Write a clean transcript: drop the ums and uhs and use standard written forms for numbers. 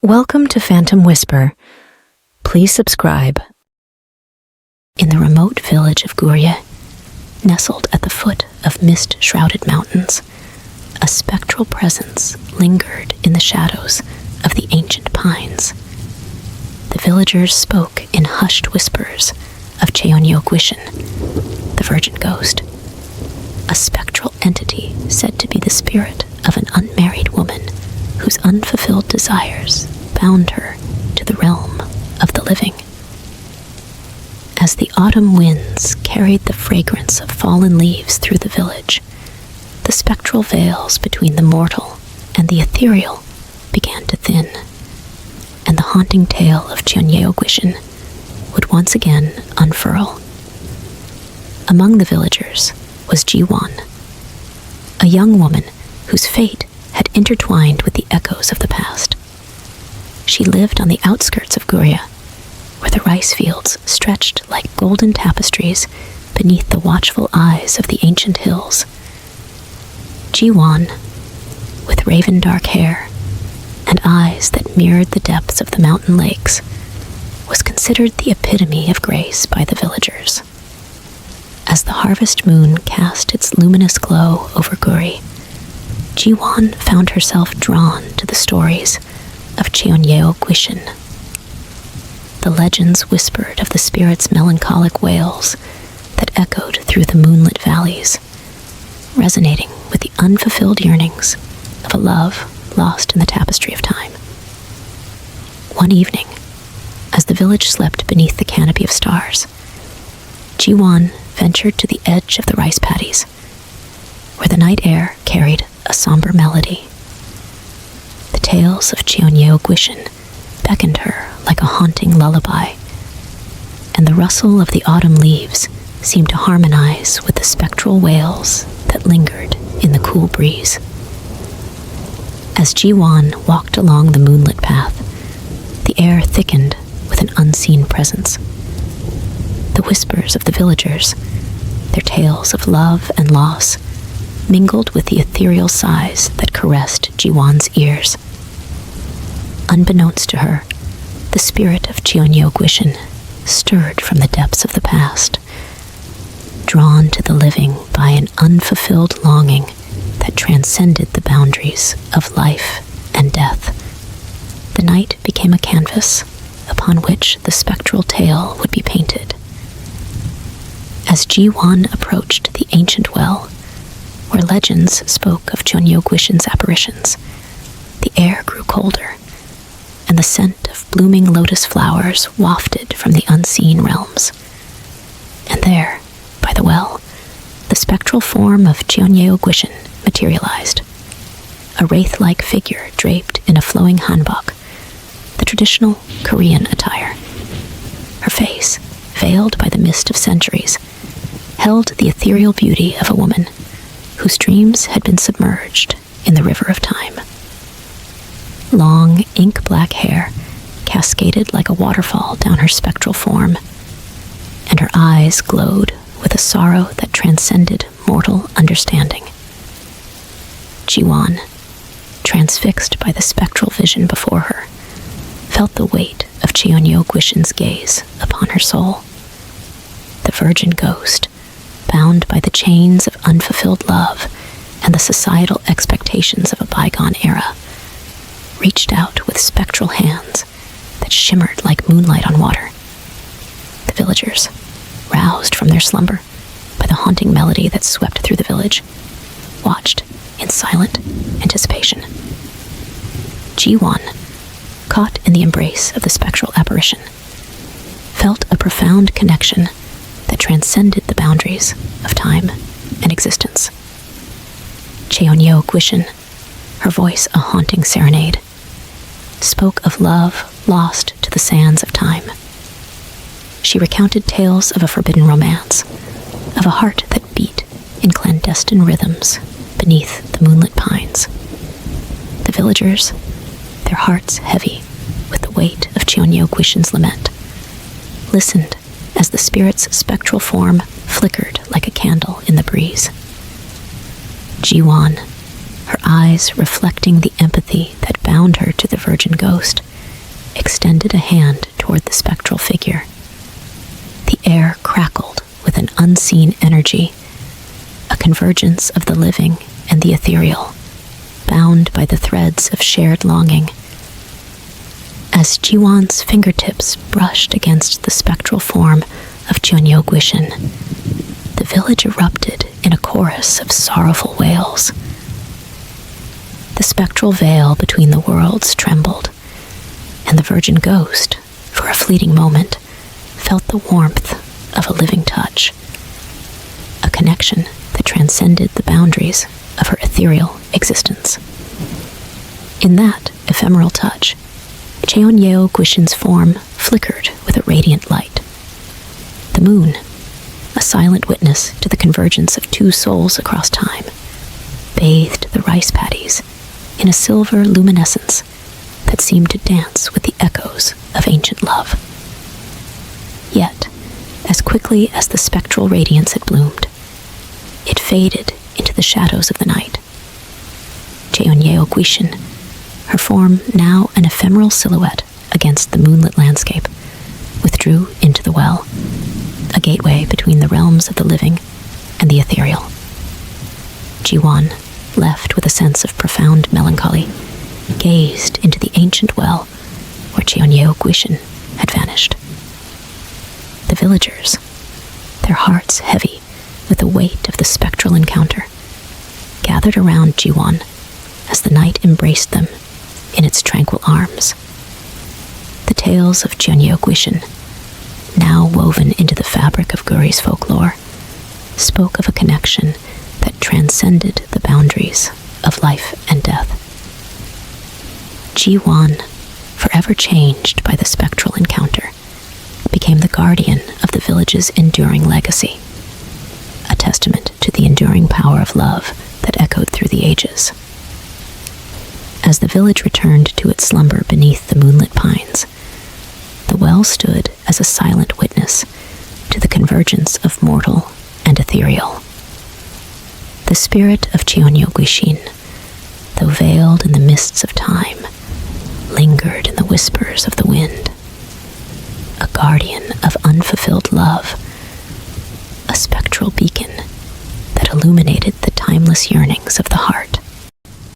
Welcome to Phantom Whisper. Please subscribe. In the remote village of Gurye, nestled at the foot of mist-shrouded mountains, a spectral presence lingered in the shadows of the ancient pines. The villagers spoke in hushed whispers of Cheonyeo Gwishin, the virgin ghost, a spectral entity said to be the spirit of an unmarried woman whose unfulfilled desires bound her to the realm of the living. As the autumn winds carried the fragrance of fallen leaves through the village, the spectral veils between the mortal and the ethereal began to thin, and the haunting tale of Cheonyeo Gwishin would once again unfurl. Among the villagers was Jiwon, a young woman whose fate had intertwined with the echoes of the past. She lived on the outskirts of Gurye, where the rice fields stretched like golden tapestries beneath the watchful eyes of the ancient hills. Jiwon, with raven dark hair and eyes that mirrored the depths of the mountain lakes, was considered the epitome of grace by the villagers. As the harvest moon cast its luminous glow over Gurye, Jiwon found herself drawn to the stories of Cheonyeo Gwishin. The legends whispered of the spirit's melancholic wails that echoed through the moonlit valleys, resonating with the unfulfilled yearnings of a love lost in the tapestry of time. One evening, as the village slept beneath the canopy of stars, Jiwon ventured to the edge of the rice paddies, where the night air carried a somber melody. The tales of Cheonyeo Gwishin beckoned her like a haunting lullaby, and the rustle of the autumn leaves seemed to harmonize with the spectral wails that lingered in the cool breeze. As Jiwon walked along the moonlit path, the air thickened with an unseen presence. The whispers of the villagers, their tales of love and loss, mingled with the ethereal sighs that caressed Jiwon's ears. Unbeknownst to her, the spirit of Cheonyeo Gwishin stirred from the depths of the past, drawn to the living by an unfulfilled longing that transcended the boundaries of life and death. The night became a canvas upon which the spectral tale would be painted. As Jiwon approached the ancient well, where legends spoke of Cheonyeo Gwishin's apparitions, the air grew colder, and the scent of blooming lotus flowers wafted from the unseen realms. And there, by the well, the spectral form of Cheonyeo Gwishin materialized, a wraith-like figure draped in a flowing hanbok, the traditional Korean attire. Her face, veiled by the mist of centuries, held the ethereal beauty of a woman whose dreams had been submerged in the river of time. Long, ink-black hair cascaded like a waterfall down her spectral form, and her eyes glowed with a sorrow that transcended mortal understanding. Jiwon, transfixed by the spectral vision before her, felt the weight of Cheonyeo Gwishin's gaze upon her soul. The virgin ghost, bound by the chains of unfulfilled love and the societal expectations of a bygone era, reached out with spectral hands that shimmered like moonlight on water. The villagers, roused from their slumber by the haunting melody that swept through the village, watched in silent anticipation. Jiwon, caught in the embrace of the spectral apparition, felt a profound connection that transcended the boundaries of time and existence. Cheonyeo Gwishin, her voice a haunting serenade, spoke of love lost to the sands of time. She recounted tales of a forbidden romance, of a heart that beat in clandestine rhythms beneath the moonlit pines. The villagers, their hearts heavy with the weight of Cheonyeo Gwishin's lament, listened as the spirit's spectral form flickered like a candle in the breeze. Jiwon, her eyes reflecting the empathy that bound her to the virgin ghost, extended a hand toward the spectral figure. The air crackled with an unseen energy, a convergence of the living and the ethereal, bound by the threads of shared longing. As Jiwan's fingertips brushed against the spectral form of Cheonyeo Gwishin, the village erupted in a chorus of sorrowful wails. The spectral veil between the worlds trembled, and the virgin ghost, for a fleeting moment, felt the warmth of a living touch, a connection that transcended the boundaries of her ethereal existence. In that ephemeral touch, Cheonyeo Gwishin's form flickered with a radiant light. The moon, a silent witness to the convergence of two souls across time, bathed the rice paddies in a silver luminescence that seemed to dance with the echoes of ancient love. Yet, as quickly as the spectral radiance had bloomed, it faded into the shadows of the night. Cheonyeo Gwishin, her form now an ephemeral silhouette against the moonlit landscape, withdrew into the well, a gateway between the realms of the living and the ethereal. Jiwan, left with a sense of profound melancholy, gazed into the ancient well where Cheonyeo Gwishin had vanished. The villagers, their hearts heavy with the weight of the spectral encounter, gathered around Jiwan as the night embraced them in its tranquil arms. The tales of Cheonyeo Gwishin, now woven into the fabric of Guri's folklore, spoke of a connection that transcended the boundaries of life and death. Jiwan, forever changed by the spectral encounter, became the guardian of the village's enduring legacy, a testament to the enduring power of love that echoed through the ages. As the village returned to its slumber beneath the moonlit pines, the well stood as a silent witness to the convergence of mortal and ethereal. The spirit of Cheonyeo Gwishin, though veiled in the mists of time, lingered in the whispers of the wind, a guardian of unfulfilled love, a spectral beacon that illuminated the timeless yearnings of the heart.